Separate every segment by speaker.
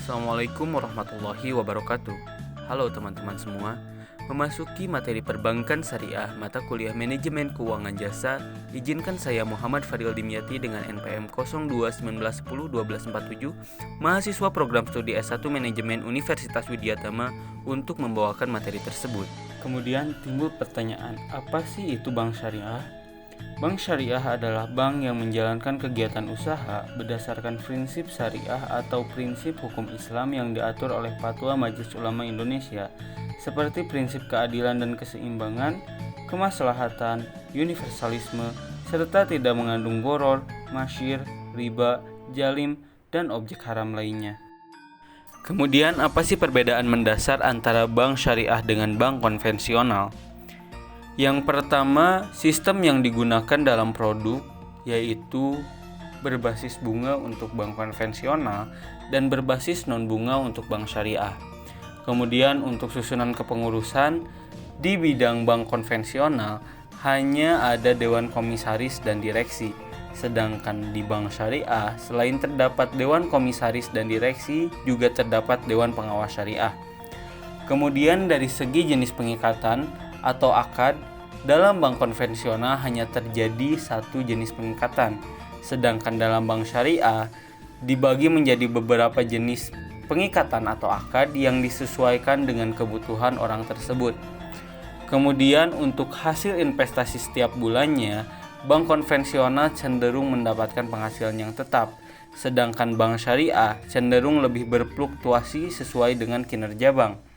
Speaker 1: Assalamualaikum warahmatullahi wabarakatuh. Halo teman-teman semua. Memasuki materi perbankan syariah mata kuliah manajemen keuangan jasa, izinkan saya Muhammad Fadil Dimyati dengan NPM 0219101247, mahasiswa program studi S1 Manajemen Universitas Widyatama untuk membawakan materi tersebut. Kemudian timbul pertanyaan, apa sih itu bank syariah? Bank syariah adalah bank yang menjalankan kegiatan usaha berdasarkan prinsip syariah atau prinsip hukum Islam yang diatur oleh Fatwa Majelis Ulama Indonesia, seperti prinsip keadilan dan keseimbangan, kemaslahatan, universalisme, serta tidak mengandung gharar, masyir, riba, jalim, dan objek haram lainnya. Kemudian apa sih perbedaan mendasar antara bank syariah dengan bank konvensional? Yang pertama, sistem yang digunakan dalam produk yaitu berbasis bunga untuk bank konvensional dan berbasis non-bunga untuk bank syariah. Kemudian untuk susunan kepengurusan, di bidang bank konvensional hanya ada dewan komisaris dan direksi. Sedangkan di bank syariah, selain terdapat dewan komisaris dan direksi, juga terdapat dewan pengawas syariah. Kemudian dari segi jenis pengikatan atau akad, dalam bank konvensional hanya terjadi satu jenis pengikatan, sedangkan dalam bank syariah dibagi menjadi beberapa jenis pengikatan atau akad yang disesuaikan dengan kebutuhan orang tersebut. Kemudian untuk hasil investasi setiap bulannya, bank konvensional cenderung mendapatkan penghasilan yang tetap, sedangkan bank syariah cenderung lebih berfluktuasi sesuai dengan kinerja bank.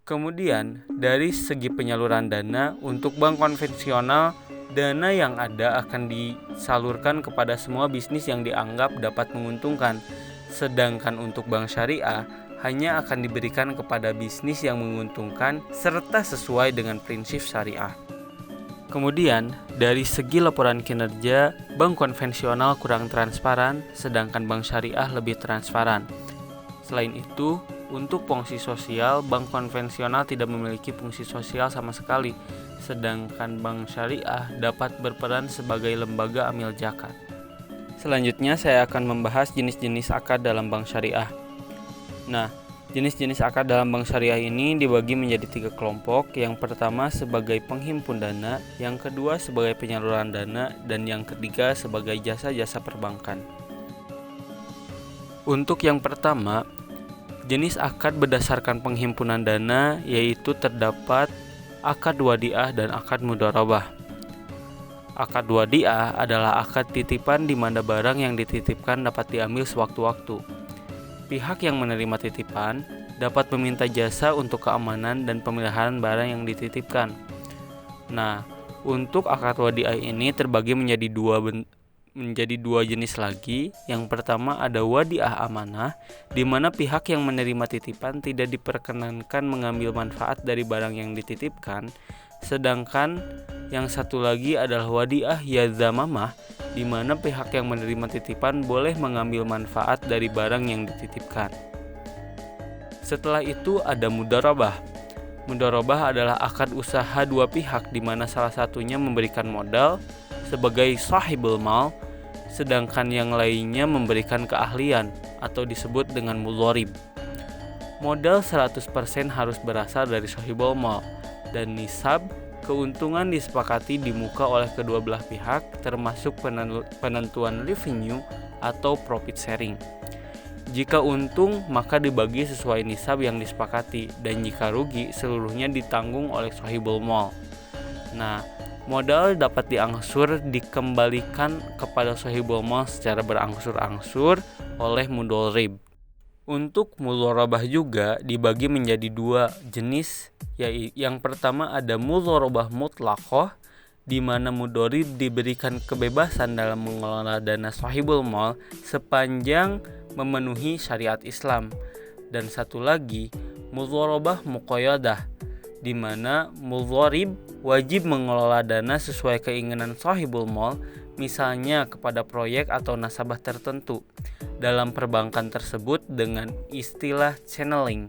Speaker 1: Kemudian, dari segi penyaluran dana, untuk bank konvensional, dana yang ada akan disalurkan kepada semua bisnis yang dianggap dapat menguntungkan. Sedangkan untuk bank syariah, hanya akan diberikan kepada bisnis yang menguntungkan serta sesuai dengan prinsip syariah. Kemudian, dari segi laporan kinerja, bank konvensional kurang transparan, sedangkan bank syariah lebih transparan. Selain itu, untuk fungsi sosial, bank konvensional tidak memiliki fungsi sosial sama sekali, sedangkan bank syariah dapat berperan sebagai lembaga amil zakat. Selanjutnya saya akan membahas jenis-jenis akad dalam bank syariah. Nah, jenis-jenis akad dalam bank syariah ini dibagi menjadi 3 kelompok. Yang pertama sebagai penghimpun dana, yang kedua sebagai penyaluran dana, dan yang ketiga sebagai jasa-jasa perbankan. Untuk yang pertama, jenis akad berdasarkan penghimpunan dana yaitu terdapat akad wadiah dan akad mudharabah. Akad wadiah adalah akad titipan di mana barang yang dititipkan dapat diambil sewaktu-waktu. Pihak yang menerima titipan dapat meminta jasa untuk keamanan dan pemeliharaan barang yang dititipkan. Nah, untuk akad wadiah ini terbagi menjadi dua jenis lagi. Yang pertama ada wadiah amanah, di mana pihak yang menerima titipan tidak diperkenankan mengambil manfaat dari barang yang dititipkan. Sedangkan yang satu lagi adalah wadiah yadzamamah, di mana pihak yang menerima titipan boleh mengambil manfaat dari barang yang dititipkan. Setelah itu ada mudharabah. Mudharabah adalah akad usaha dua pihak di mana salah satunya memberikan modal sebagai sahibul mal, sedangkan yang lainnya memberikan keahlian atau disebut dengan mudharib. Modal 100% harus berasal dari sahibul mal dan nisab keuntungan disepakati di muka oleh kedua belah pihak, termasuk penentuan revenue atau profit sharing. Jika untung maka dibagi sesuai nisab yang disepakati, dan jika rugi seluruhnya ditanggung oleh sahibul mal. Nah, modal dapat diangsur dikembalikan kepada sahibul mal secara berangsur-angsur oleh mudharib. Untuk mudharabah juga dibagi menjadi 2 jenis, yaitu yang pertama ada mudharabah mutlaqah, di mana mudharib diberikan kebebasan dalam mengelola dana sahibul mal sepanjang memenuhi syariat Islam. Dan satu lagi mudharabah muqayyadah, di mana mudharib wajib mengelola dana sesuai keinginan sahibul mal, misalnya kepada proyek atau nasabah tertentu. Dalam perbankan tersebut dengan istilah channeling.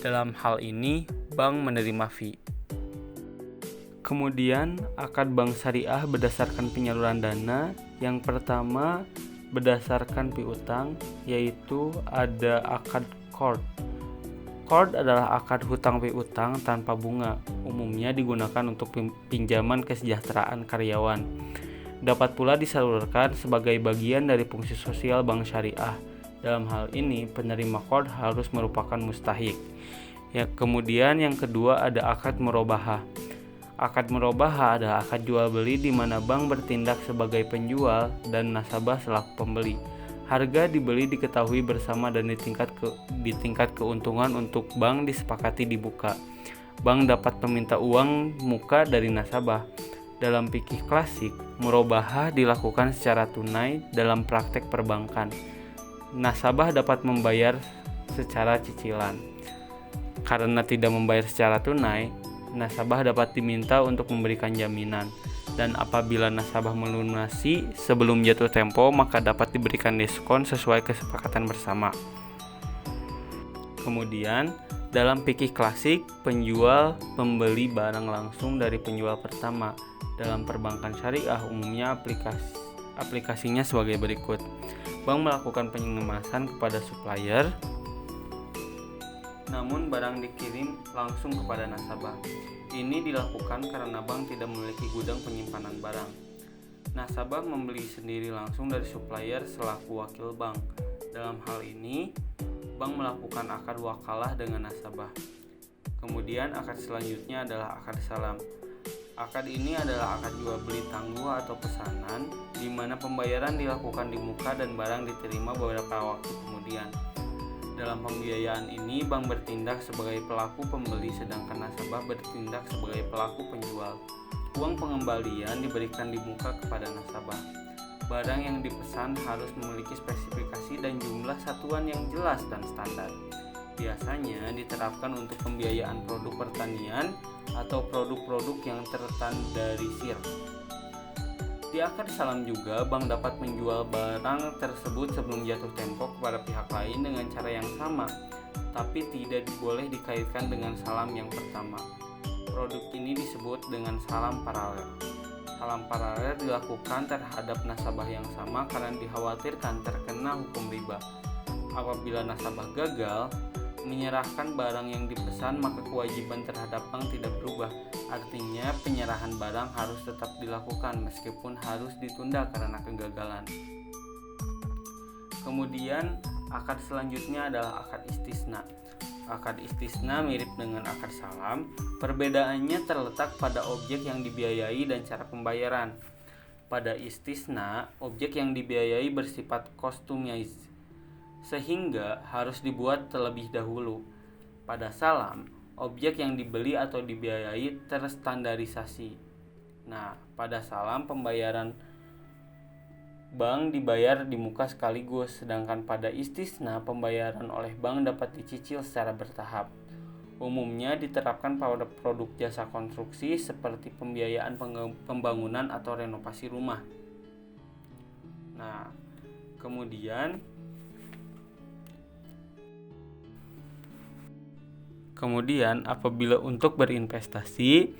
Speaker 1: Dalam hal ini, bank menerima fee. Kemudian, akad bank syariah berdasarkan penyaluran dana. Yang pertama, berdasarkan piutang, yaitu ada akad qard. Qard adalah akad hutang piutang tanpa bunga, umumnya digunakan untuk pinjaman kesejahteraan karyawan. Dapat pula disalurkan sebagai bagian dari fungsi sosial bank syariah. Dalam hal ini, penerima qard harus merupakan mustahik. Ya, kemudian yang kedua ada akad murabahah. Akad murabahah adalah akad jual beli di mana bank bertindak sebagai penjual dan nasabah selaku pembeli. Harga dibeli diketahui bersama dan di tingkat keuntungan untuk bank disepakati dibuka. Bank dapat meminta uang muka dari nasabah. Dalam fikih klasik, murabahah dilakukan secara tunai dalam praktek perbankan. Nasabah dapat membayar secara cicilan. Karena tidak membayar secara tunai, nasabah dapat diminta untuk memberikan jaminan. Dan apabila nasabah melunasi sebelum jatuh tempo, maka dapat diberikan diskon sesuai kesepakatan bersama. Kemudian, dalam fikih klasik, penjual membeli barang langsung dari penjual pertama. Dalam perbankan syariah, umumnya aplikasinya sebagai berikut. Bank melakukan pengemasan kepada supplier, namun barang dikirim langsung kepada nasabah. Ini dilakukan karena bank tidak memiliki gudang penyimpanan barang. Nasabah membeli sendiri langsung dari supplier selaku wakil bank. Dalam hal ini, bank melakukan akad wakalah dengan nasabah. Kemudian akad selanjutnya adalah akad salam. Akad ini adalah akad jual beli tangguh atau pesanan, di mana pembayaran dilakukan di muka dan barang diterima beberapa waktu kemudian. Dalam pembiayaan ini, bank bertindak sebagai pelaku pembeli sedangkan nasabah bertindak sebagai pelaku penjual. Uang pengembalian diberikan di muka kepada nasabah. Barang yang dipesan harus memiliki spesifikasi dan jumlah satuan yang jelas dan standar. Biasanya diterapkan untuk pembiayaan produk pertanian atau produk-produk yang terstandarisir. Di akad salam juga, bank dapat menjual barang tersebut sebelum jatuh tempo kepada pihak lain dengan cara yang sama, tapi tidak boleh dikaitkan dengan salam yang pertama. Produk ini disebut dengan salam paralel. Salam paralel dilakukan terhadap nasabah yang sama karena dikhawatirkan terkena hukum riba. Apabila nasabah gagal menyerahkan barang yang dipesan, maka kewajiban terhadap bank tidak berubah. Artinya penyerahan barang harus tetap dilakukan meskipun harus ditunda karena kegagalan. Kemudian akad selanjutnya adalah akad istisna. Akad istisna mirip dengan akad salam, perbedaannya terletak pada objek yang dibiayai dan cara pembayaran. Pada istisna, objek yang dibiayai bersifat customized, sehingga harus dibuat terlebih dahulu. Pada salam, objek yang dibeli atau dibiayai terstandarisasi. Nah, pada salam pembayaran bank dibayar di muka sekaligus, sedangkan pada istisna pembayaran oleh bank dapat dicicil secara bertahap. Umumnya diterapkan pada produk jasa konstruksi seperti pembiayaan pembangunan atau renovasi rumah. Nah, Kemudian apabila untuk berinvestasi,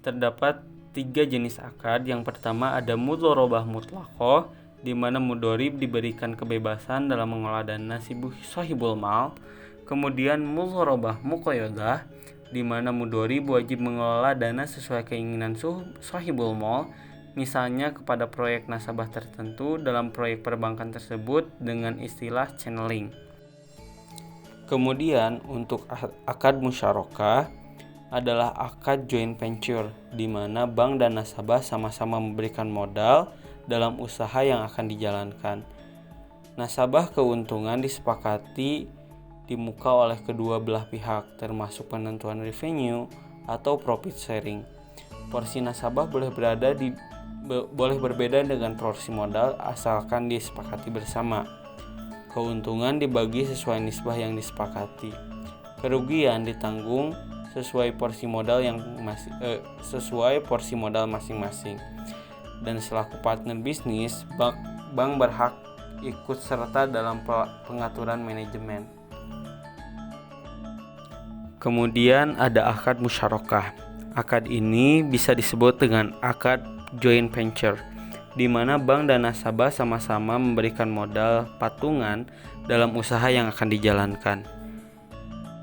Speaker 1: terdapat 3 jenis akad. Yang pertama ada mudharabah mutlaqah, di mana mudharib diberikan kebebasan dalam mengelola dana sahibul mal. Kemudian mudharabah muqayyadah, di mana mudharib wajib mengelola dana sesuai keinginan sahibul mal, misalnya kepada proyek nasabah tertentu dalam proyek perbankan tersebut dengan istilah channeling. Kemudian untuk akad musyarakah adalah akad joint venture, di mana bank dan nasabah sama-sama memberikan modal dalam usaha yang akan dijalankan. Nasabah keuntungan disepakati di muka oleh kedua belah pihak, termasuk penentuan revenue atau profit sharing. Porsi nasabah boleh berbeda dengan porsi modal asalkan disepakati bersama. Keuntungan dibagi sesuai nisbah yang disepakati. Kerugian ditanggung sesuai porsi modal masing-masing. Dan selaku partner bisnis, bank berhak ikut serta dalam pengaturan manajemen. Kemudian ada akad musyarakah. Akad ini bisa disebut dengan akad joint venture. di mana bank dan nasabah sama-sama memberikan modal patungan dalam usaha yang akan dijalankan.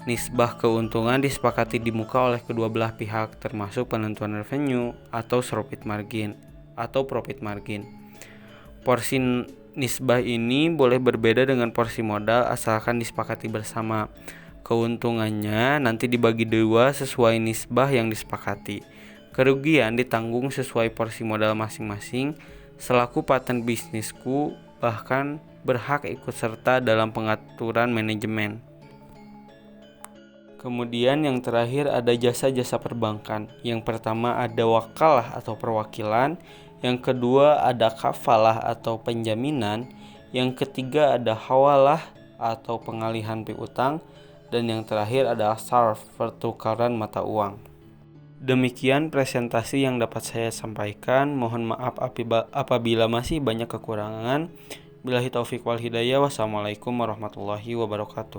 Speaker 1: Nisbah keuntungan disepakati di muka oleh kedua belah pihak, termasuk penentuan revenue atau profit margin. Porsi nisbah ini boleh berbeda dengan porsi modal asalkan disepakati bersama. Keuntungannya nanti dibagi dua sesuai nisbah yang disepakati. Kerugian ditanggung sesuai porsi modal masing-masing. Selaku partner bisnisku bahkan berhak ikut serta dalam pengaturan manajemen. Kemudian yang terakhir ada jasa-jasa perbankan. Yang pertama ada wakalah atau perwakilan, yang kedua ada kafalah atau penjaminan, yang ketiga ada hawalah atau pengalihan piutang, dan yang terakhir adalah sarf, pertukaran mata uang. Demikian presentasi yang dapat saya sampaikan. Mohon maaf apabila masih banyak kekurangan. Billahi taufiq wal hidayah. Wassalamualaikum warahmatullahi wabarakatuh.